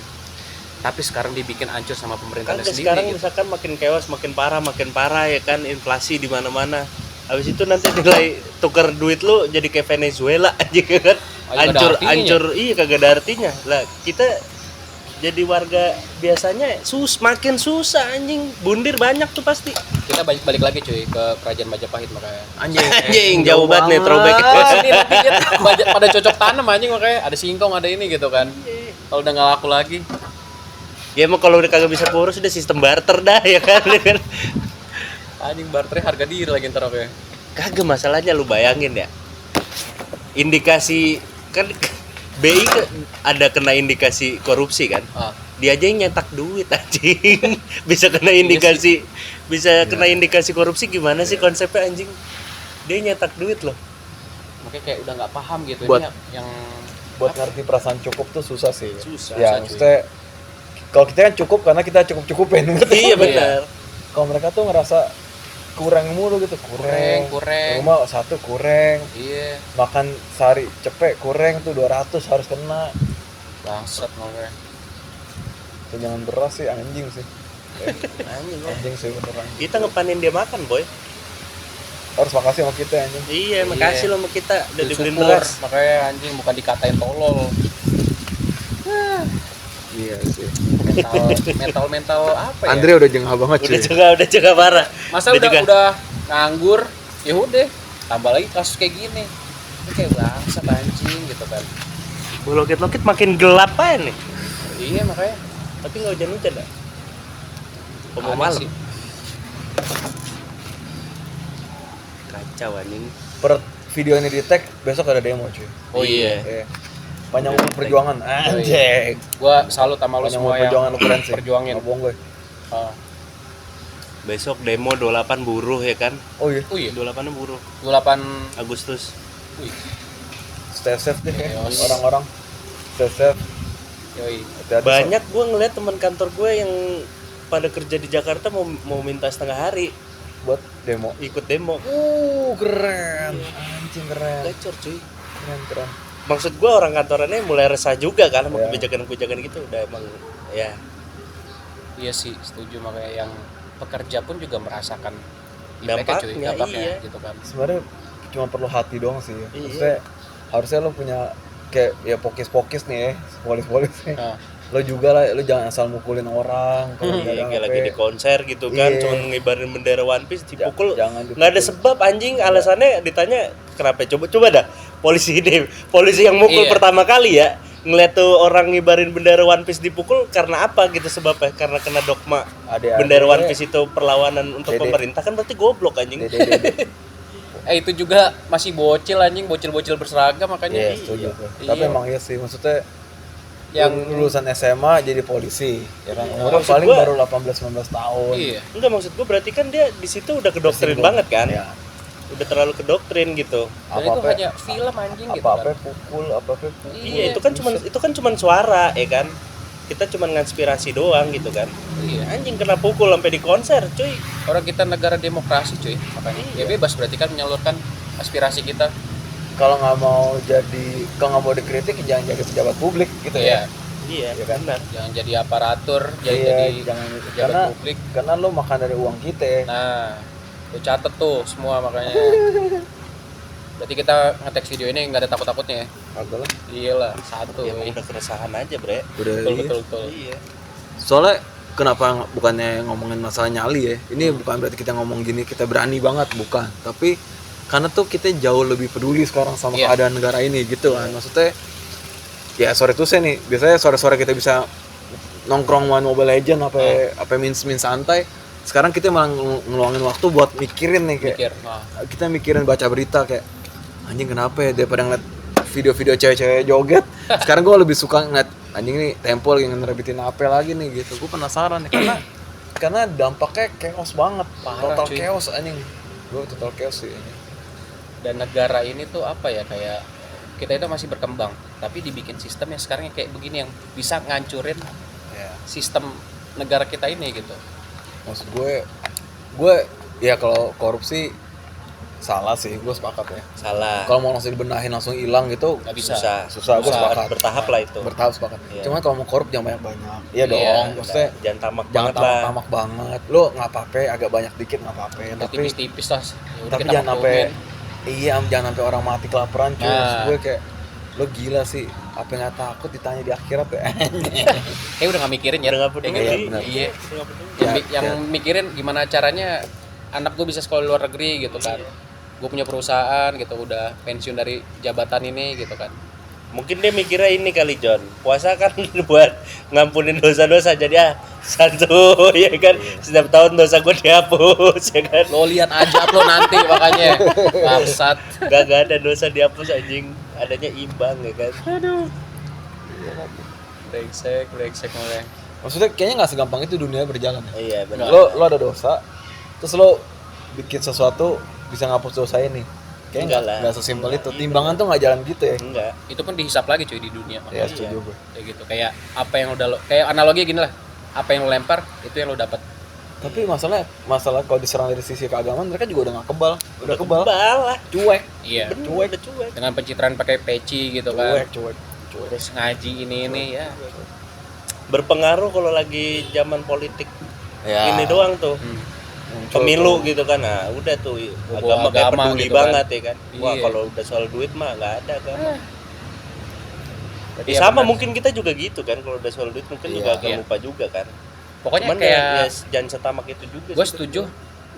Tapi sekarang dibikin hancur sama pemerintahnya Kan sendiri. sekarang Gitu. misalkan makin chaos, makin parah ya kan, inflasi di mana-mana. Habis itu nanti nilai tukar duit lu jadi kayak Venezuela aja kan. Ah, nggak ada artinya. Hancur, iya kagak ada artinya. Lah, kita jadi warga biasanya makin susah anjing, bundir banyak tuh pasti. Kita balik lagi cuy ke kerajaan Majapahit makanya. Anjing, jauh banget nih throwback. Ini nanti kita pada cocok tanam anjing makanya ada singkong ada ini gitu kan. Kalau udah nggak laku lagi. Ya emang kalau udah kagak bisa kurus udah sistem barter dah ya kan. Anjing barternya harga diri lagi ntar oke. Kagak, masalahnya lu bayangin ya. Indikasi kan BI ada kena indikasi korupsi kan. Ah. Dia aja yang nyetak duit anjing. Bisa kena indikasi kena indikasi korupsi, gimana sih konsepnya anjing? Dia nyetak duit loh. Makanya kayak udah nggak paham gitu Buat- ini yang buat ngerti perasaan cukup tuh susah sih. Susah, Ya, cuy. maksudnya kalau kita kan cukup karena kita cukup-cupupin. Iya benar. Kalau mereka tuh ngerasa kurang mulu gitu, kurang. Kurang. Rumah satu kurang. Iya, Makan sehari cepet kurang tuh 200 harus kena. bangsat makanya. Tuh jangan beras sih anjing sih. Anjing. Anjing sih beneran. Kita ngepanin dia makan, boy. Harus makasih sama kita anjing. Iya, makasih lo sama kita udah dibeliin Syukur, beras. makanya anjing bukan dikatain tolol. Iya sih. Mental apa ya? Andre udah jengah banget cuy. Udah juga parah. Masa Udah juga. udah nganggur, ya udah tambah lagi kasus kayak gini. Ini kayak bangsat anjing gitu kan. Loket-loket makin gelap aja nih. Iya makanya. Tapi nggak hujan-hujan dah. Mau Aneh malam. sih. Kacau anjing. Per video ini di tag besok ada demo cuy. Oh iya. Iya. Panjang umur perjuangan anjing. Gua salut sama lu Panjang semua umur perjuangan lu keren yang sih. perjuangin. Nggak bohong gue. Ah. Besok demo 28 buruh ya kan? Oh iya. Oh iya. 28 buruh 28. Agustus. Wih. Stay safe deh Yos. orang-orang. Stay safe. Yoi. Hati-hati, Banyak gue ngeliat teman kantor gue yang pada kerja di Jakarta mau minta setengah hari buat demo. ikut demo. Keren. Anjing keren. Gacor cuy. Keren. Maksud gue orang kantorannya mulai resah juga kan sama Ya. kebijakan-kebijakan gitu udah emang ya. Iya sih, setuju makanya yang pekerja pun juga merasakan Dampaknya, dampaknya iya. gitu kan. Sebenarnya cuma perlu hati doang sih. Iya. Maksudnya harusnya lo punya kayak ya pokis-pokis nih ya, polis-polis nih. Nah, Lo juga lah, lo jangan asal mukulin orang kalau nggak Iya, ada kayak apa. lagi di konser gitu kan, Iya. cuma ngibarin bendera One Piece dipukul. Jangan Nggak ada dipukul. sebab anjing, alasannya ditanya kenapa? Coba dah polisi yang mukul Iya. pertama kali ya ngeliat tuh orang ngibarin bendera One Piece dipukul karena apa gitu sebabnya? Karena kena dogma Ada bendera One Piece itu perlawanan untuk Dede. pemerintah kan berarti goblok anjing. Dede. itu juga masih bocil anjing, bocil-bocil berseragam makanya. Iya, setuju tuh. Iya. Tapi emang iya sih, maksudnya Yang lulusan SMA jadi polisi, ya kan? Umurnya Maksud paling gua- baru 18-19 tahun. iya. Enggak, maksud gue berarti kan dia di situ udah kedoktrin Tersinggung. banget kan? Ya. Udah terlalu kedoktrin gitu. Dan itu hanya film anjing gitu Apa-apa kan. pukul, apa-apa pukul. Iya, itu kan cuman suara ya kan. Kita cuman nginspirasi doang gitu kan. Iya. Anjing kena pukul sampai di konser, cuy. Orang kita negara demokrasi cuy, makanya. Ya bebas berarti kan menyalurkan aspirasi kita. Kalau nggak mau dikritik, jangan jadi pejabat publik gitu ya. Iya, Iya kan? benar. Jangan jadi aparatur, Iya, jadi jangan pejabat karena publik. karena lo makan dari uang kita. Nah, lu catet tuh semua makanya. Berarti kita ngetek video ini nggak ada takut-takutnya ya? Kagak lah. Iya lah, satu. Ya emang udah keresahan aja, Bre. Udah Betul, iya. betul. Iya. Soalnya kenapa bukannya ngomongin masalah nyali ya? Ini bukan berarti kita ngomong gini kita berani banget, bukan. Tapi karena tuh kita jauh lebih peduli sekarang sama Iya. keadaan negara ini gitu kan. Maksudnya ya sore tuh saya nih, biasanya sore-sore kita bisa nongkrong main Mobile Legend apa min santai. Sekarang kita malah ngeluangin waktu buat mikirin nih kayak Mikir. Nah, kita mikirin baca berita kayak anjing kenapa ya daripada ngeliat video-video cewek-cewek joget. Sekarang gue lebih suka ngeliat anjing nih Tempo lagi ngerebitin apa lagi nih gitu. Gue penasaran nih karena dampaknya chaos banget. Parah, Total cuy. chaos anjing. Gue total chaos sih ini. dan negara ini tuh apa ya, kayak kita itu masih berkembang, tapi dibikin sistem yang sekarang yang kayak begini yang bisa ngancurin Ya. sistem negara kita ini gitu. Maksud gue ya kalau korupsi salah sih, gue sepakat ya. Salah. Kalau mau langsung dibenahin langsung hilang gitu Nggak bisa. susah, gue sepakat. Bertahap lah itu. Bertahap sepakat. Iya. Cuman kalau mau korup jangan banyak-banyak. Iya Iya, dong, maksudnya Jangan tamak jangan banget lah. tamak banget. Lo nggak apa-apa, agak banyak dikit nggak apa-apa. Udah Tapi tipis-tipis lah. Ya udah tapi kita jangan sampai maklumin. jangan sampai orang mati kelaparan cuy. Nah. Maksud gue kayak lo gila sih, apa nggak takut ditanya di akhirat ya? Kayak udah nggak mikirin ya. Udah nggak peduli. Kayak gitu. Iya, benar. Iya. Udah nggak peduli. Yang mikirin gimana caranya anak gue bisa sekolah di luar negeri gitu kan. Gue punya perusahaan gitu, udah pensiun dari jabatan ini gitu kan. Mungkin dia mikirnya ini kali John, puasa kan buat ngampunin dosa-dosa, jadi santuy ya kan, setiap tahun dosa gue dihapus ya kan. Lo lihat aja lo nanti makanya bangsat. Gak ada dosa dihapus anjing, adanya imbang ya kan. Brengsek mulai. Maksudnya kayaknya nggak segampang itu dunia berjalan ya. Iya benar. Lo ada dosa, terus lo bikin sesuatu bisa ngapus dosa ini. Kayaknya Enggak lah. nggak sesimpel itu. Iya, Timbangan tuh nggak jalan gitu ya. Enggak. Itu pun dihisap lagi cuy di dunia. Ya Makanya setuju gue. kayak gitu. Kayak apa yang udah lo, kayak analogi gini lah. Apa yang lo lempar itu yang lo dapat. Tapi masalah kalau diserang dari sisi keagamaan mereka juga udah nggak kebal. Udah kebal. lah. Cuek. Iya. Bener, Cuek. udah cuek. Dengan pencitraan pakai peci gitu kan. Cuek. Terus ngaji ini ya. Berpengaruh kalau lagi zaman politik Ya. ini doang tuh. Muncul Pemilu tuh. gitu kan. Nah, udah tuh Bawa agama kayak agama peduli gitu kan. banget ya kan. Wah, Iya. kalau udah soal duit mah nggak ada agama. Berarti Ya ya sama benar. mungkin kita juga gitu kan, kalau udah soal duit mungkin Iya. juga agak Iya. lupa juga kan. Pokoknya Cuman kayak ya jangan setamak itu juga. gue sih. setuju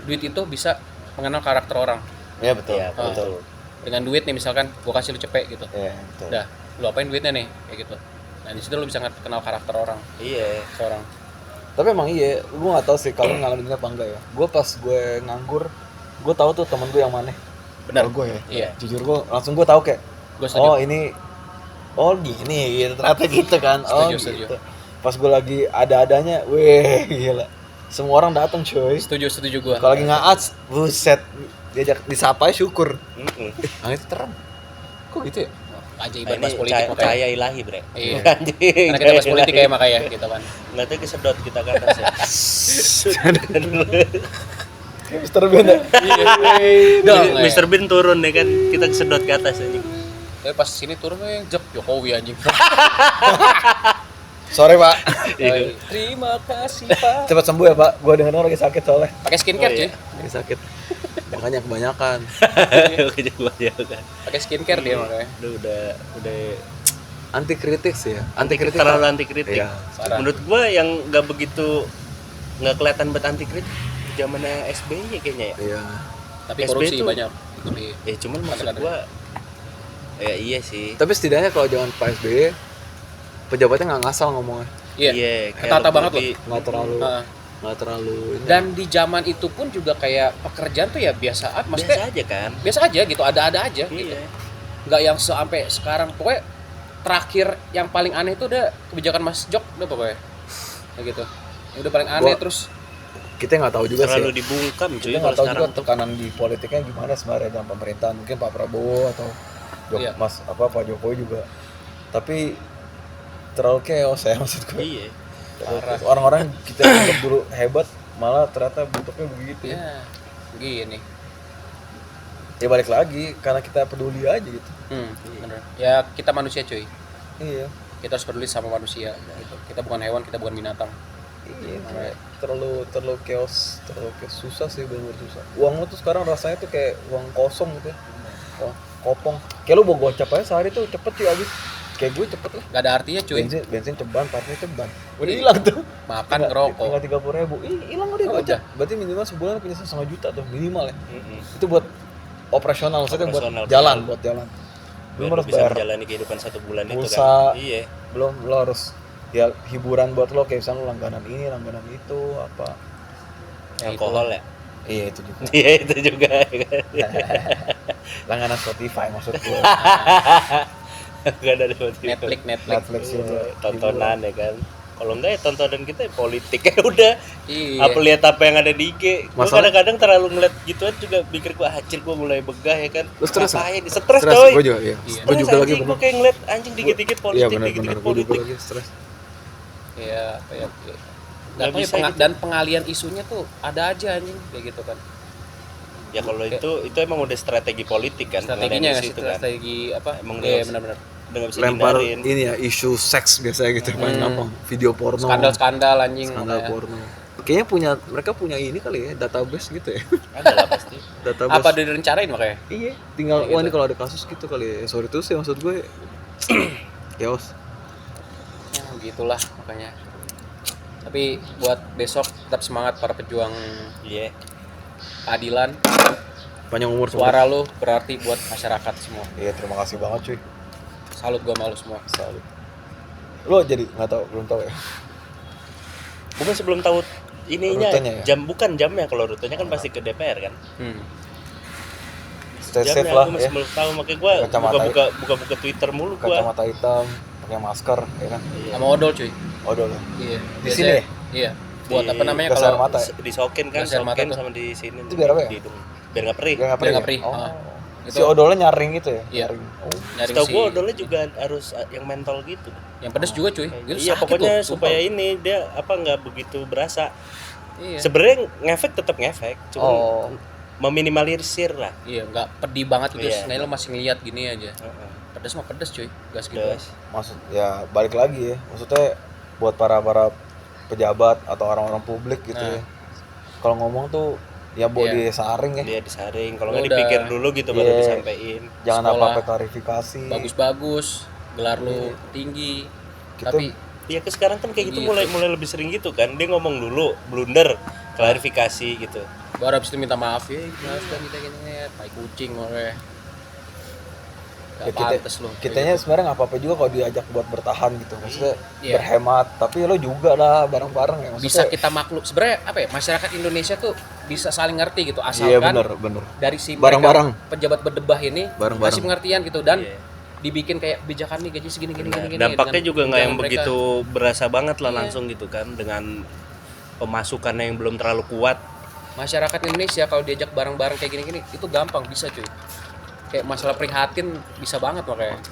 duit itu bisa mengenal karakter orang. Ya betul. Iya, Ah. betul. Dengan duit nih misalkan gue kasih lu cepet gitu. Iya, betul. Udah, lu apain duitnya nih kayak gitu. Nah, di situ lu bisa kenal karakter orang, Iya. seorang. Tapi emang iya, gue nggak tahu sih kalau ngalamin ini apa enggak ya. Gue pas gue nganggur, gue tahu tuh temen gue yang mana. Benar. Kalau gue ya. Iya. Jujur gue langsung gue tahu kayak, Gue setuju. oh ini, oh gini gitu. Ternyata gitu kan. Oh Setuju, gitu. Pas gue lagi ada-adanya, weh gila. Semua orang datang cuy. Setuju gue. Kalau lagi ngaats, buset, diajak disapa syukur. Mm-mm. Angin terang. Kok gitu ya? Ajaiban Nah, bahas ini politik makanya. cahaya ilahi, Bre. Iya. Anjing, Karena kita bahas cahaya politik ilahi. kayak makanya gitu kan. Nggak tahu kesedot kita ke atas ya. Mister Ben. Dong, Mr. Bean turun ya kan, kita kesedot ke atas anjing. Tapi pas sini turun yang jep Jokowi anjing. Sore pak. Terima kasih Pak. Cepat sembuh ya pak. Gue denger lagi sakit soalnya. Pakai skincare Oh, iya. cuy. Lagi sakit. Makanya kebanyakan. Kebanyakan. Pakai skincare dia makanya. Udah Anti kritik sih ya. Anti kritik. terlalu anti kritik. Iya. Parah. Menurut gua yang nggak begitu nggak kelihatan buat anti kritik zamannya SBY kayaknya ya. Iya. Tapi SB korupsi tuh- banyak. Tapi Ya cuman maksud Kadang-kadang. gua ya iya sih. Tapi setidaknya kalau jangan Pak SBY, pejabatnya nggak ngasal ngomongnya. iya. kayak Ketata lebih- banget loh. Nggak terlalu, Heeh. nggak terlalu. Ini. Dan di zaman itu pun juga kayak pekerjaan tuh ya biasa, Biasa maksudnya aja kan. biasa aja gitu, ada-ada aja gitu. Iya. Nggak yang sampai sekarang. Pokoknya terakhir yang paling aneh itu udah kebijakan Mas Jok udah pokoknya. Kayak gitu. Yang udah paling aneh Gua- terus Kita nggak tahu juga Terlalu sih. dibungkam cuy Kita kalau nggak tahu sekarang juga tuh. tekanan di politiknya gimana sebenarnya dalam pemerintahan. Mungkin Pak Prabowo atau Iya. Pak Jokowi juga. Tapi terlalu chaos ya maksud gue. Iya. Parah. Orang-orang kita anggap dulu hebat, malah ternyata bentuknya begitu. ya gini. Ya balik lagi karena kita peduli aja gitu. Bener. Ya kita manusia cuy. Iya. Kita harus peduli sama manusia gitu. Kita bukan hewan, kita bukan binatang. Iya, kayak terlalu chaos, susah sih, bener susah. Uang lu tuh sekarang rasanya tuh kayak uang kosong gitu ya. Uang kopong. Kayak lu bawa gocap aja sehari tuh cepet cuy habis. Kayak gue cepet lah. Gak ada artinya cuy. Bensin ceban, parkir ceban. Udah Iya. hilang tuh. Makan ngerokok. Tinggal 30.000. Hilang udah Oh, gocap. udah. Berarti minimal sebulan punya 1,5 juta tuh minimal ya. Mm-mm. Itu buat operasional, maksudnya Operasional, buat jalan, betul. buat jalan. Biar Belum lu harus bisa bayar menjalani kehidupan 1 bulan itu pulsa. kan. Iya. Belum lo harus ya hiburan buat lo kayak misalnya lo langganan ini, langganan itu apa. Alkohol ya. Iya itu juga. Iya itu juga ya kan. Langganan Spotify maksud gue. Gak ada motif. Netflix juga. Tontonan ya kan. Kalau enggak ya tontonan kita ya politik ya udah. Iya. Apa lihat apa yang ada di IG. Gue Masalah- kadang-kadang terlalu ngeliat gituan juga pikir gue anjir gue mulai begah ya kan. Lu stres nggak? Ngapain? Stres coy. Gue juga, iya. Iya. Gue juga lagi Gue bener. kayak ngeliat anjing dikit-dikit Iya politik, benar-benar. dikit-dikit Gue juga politik. lagi stres. Ya, apa ya. Nggak Dan, bisa gitu. dan pengalian isunya tuh ada aja anjing kayak gitu kan. Ya kalau itu emang udah strategi politik kan. Strateginya pengalian nggak isu sih itu kan. strategi apa? Emang Iya udah- benar-benar. Udah nggak bisa Lempar dihindarin. ini ya isu seks biasanya gitu paling gampang. Video porno. Skandal-skandal anjing. Skandal makanya. porno. Kayaknya mereka punya ini kali ya, database gitu ya. Ada lah pasti. Database. Apa direncanain makanya? Iya, tinggal Kayak wah ini gitu. kalau ada kasus gitu kali ya. Sorry tuh sih maksud gue. Chaos. Ya, gitulah makanya. Tapi buat besok tetap semangat para pejuang Iya. keadilan. Panjang umur Suara lu berarti buat masyarakat semua. Iya, terima kasih banget cuy. Salut gua malu semua. Salut. Lo jadi nggak tahu, belum tahu ya. Bukan sebelum tahu ininya Rutenya ya? jam bukan jamnya, kalau rutenya kan pasti ke DPR kan. Stay safe Jamnya lah aku ya. masih belum tahu, makanya gua Kacamata buka Twitter mulu gua. Kacamata hitam, pakai masker, ya kan. Iya. Sama odol cuy. Odol. Iya. Di sini ya? Iya. Buat Di apa namanya gas kalau air mata ya? Disokin kan, Gas air mata sokin tuh. sama di sini Itu biar apa ya? di hidung. Biar nggak perih. Biar nggak Biar nggak perih. perih. Ya? Oh. Ah. Si odolnya nyaring gitu ya? Iya. Nyaring. Oh. Nyaring Setahu si gua odolnya juga harus yang mentol gitu. yang pedas juga cuy. Gitu Iya, sakit pokoknya loh, sumpah. supaya ini dia nggak begitu berasa. Iya. Sebenarnya ngefek tetap ngefek, cuma Oh. meminimalisir lah. Iya, nggak pedih banget gitu. Iya. Nah, lo masih ngeliat gini aja. Heeh. Pedas mah pedas cuy. Gas gitu. Terus Maksud ya balik lagi ya. Maksudnya buat para pejabat atau orang-orang publik gitu Nah. ya. Kalau ngomong tuh ya buat Iya. disaring ya. dia disaring, kalau Lu nggak udah- dipikir dulu gitu baru Iya. disampaikan. Jangan Sekolah. apa-apa klarifikasi. Bagus-bagus, gelar lu tinggi. Kita- Tapi Iya, ke sekarang kan kayak gitu Gitu. mulai lebih sering gitu kan. Dia ngomong dulu, blunder, klarifikasi gitu. baru habis itu minta maaf ya, maaf kan kita gini, tai kucing oleh. Gak Ya, kita- pantes lu. Kitanya sebenarnya nggak apa-apa juga kalau diajak buat bertahan gitu. Maksudnya Iya. berhemat, tapi lo juga lah bareng-bareng ya. bisa Maksudnya kita makluk. Sebenarnya apa ya? Masyarakat Indonesia tuh bisa saling ngerti gitu asalkan iya bener. dari si Bareng-bareng. mereka pejabat berdebah ini Bareng-bareng. kasih pengertian gitu dan Iya. dibikin kayak kebijakan nih gaji segini gini Nah, gini. dampaknya dengan juga nggak yang tunjangan begitu berasa banget lah Iya. langsung gitu kan, dengan pemasukannya yang belum terlalu kuat. masyarakat Indonesia kalau diajak bareng-bareng kayak gini-gini itu gampang bisa cuy. Kayak masalah prihatin bisa banget makanya.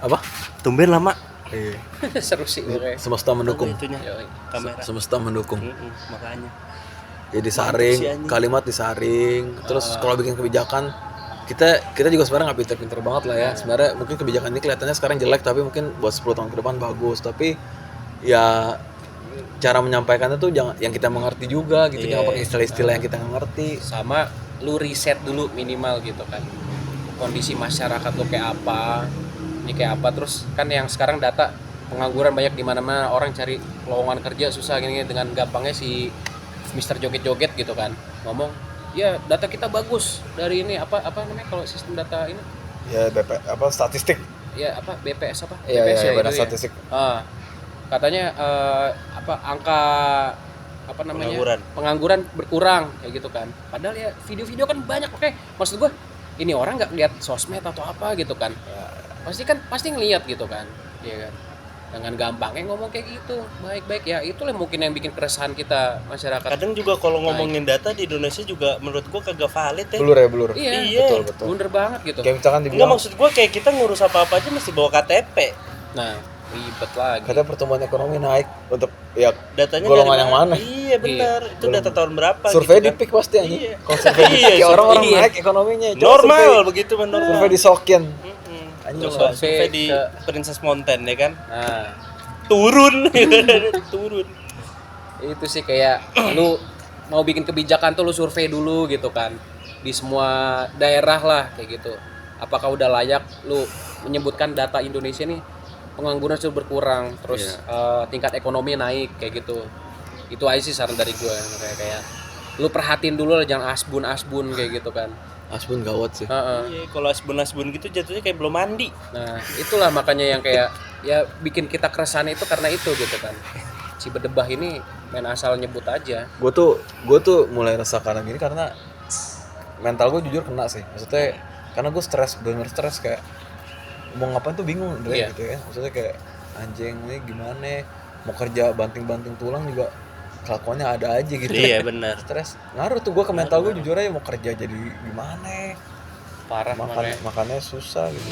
apa? Tumben lama Iya. Seru sih makanya. Semesta mendukung. itunya Yoi. kamera. Semesta mendukung. Makanya. Ya disaring, Mantap sih, anjing. kalimat disaring. Terus kalau bikin kebijakan kita juga sebenarnya nggak pinter-pinter banget lah ya. Sebenarnya mungkin kebijakan ini kelihatannya sekarang jelek tapi mungkin buat 10 tahun ke depan bagus. Tapi ya cara menyampaikannya tuh jangan yang kita mengerti juga gitu, Iya. jangan pakai istilah-istilah yang kita nggak ngerti. Sama lu riset dulu minimal gitu kan, kondisi masyarakat lu kayak apa, ini kayak apa. Terus kan yang sekarang data pengangguran banyak di mana-mana, orang cari lowongan kerja susah gini dengan gampangnya si Mister joget-joget gitu kan ngomong ya data kita bagus dari ini apa namanya kalau sistem data ini Ya statistik. ya apa BPS apa Iya, BPS iya, ya, badan itu ya. statistik. Katanya angka apa namanya pengangguran berkurang kayak gitu kan, padahal ya video-video kan banyak. Oke, maksud gue ini orang nggak lihat sosmed atau apa gitu kan, pasti ngelihat gitu kan, ya kan, dengan gampangnya ngomong kayak gitu baik-baik ya. Itulah mungkin yang bikin keresahan kita masyarakat. Kadang juga kalau ngomongin data di Indonesia juga menurut gua kagak valid ya. Blur. Iya, Iya. Betul. blunder banget gitu. Kayak misalkan Enggak, dibilang maksud gua kayak kita ngurus apa-apa aja mesti bawa KTP. Nah, ribet lagi. katanya pertumbuhan ekonomi naik untuk ya Datanya golongan dari yang mana? Iya benar. Itu data tahun berapa? Survei gitu di PIK pasti aja. Iya. Kalau survei di Iya, PIK ya orang-orang iya. naik ekonominya. Coba Normal survei- begitu mah normal. Survei di Sokien. Anjing Coba lah. survei di ke- Princess Mountain ya kan. Nah, Turun. Turun. itu sih kayak lu mau bikin kebijakan tuh lu survei dulu gitu kan di semua daerah lah kayak gitu, apakah udah layak lu menyebutkan data Indonesia nih pengangguran sudah berkurang terus tingkat ekonomi naik kayak gitu. Itu aja sih saran dari gue, kayak lu perhatiin dulu lah, jangan asbun kayak gitu kan. Asbun gawat sih. Heeh. Iya, kalau asbun-asbun gitu jatuhnya kayak belum mandi. Nah itulah makanya yang kayak ya bikin kita keresahan itu karena itu gitu kan, si berdebah ini main asal nyebut aja. Gue tuh mulai resah karena gini karena mental gue jujur kena sih. Maksudnya karena gue bener stres kayak mau ngapain tuh bingung Iya. gitu ya. Maksudnya kayak anjing ini gimana mau kerja banting-banting tulang juga kelakuannya ada aja gitu. Iya benar. Stres ngaruh tuh gue ke mental gue jujur aja, mau kerja jadi gimana Parah makanya. makannya susah gitu.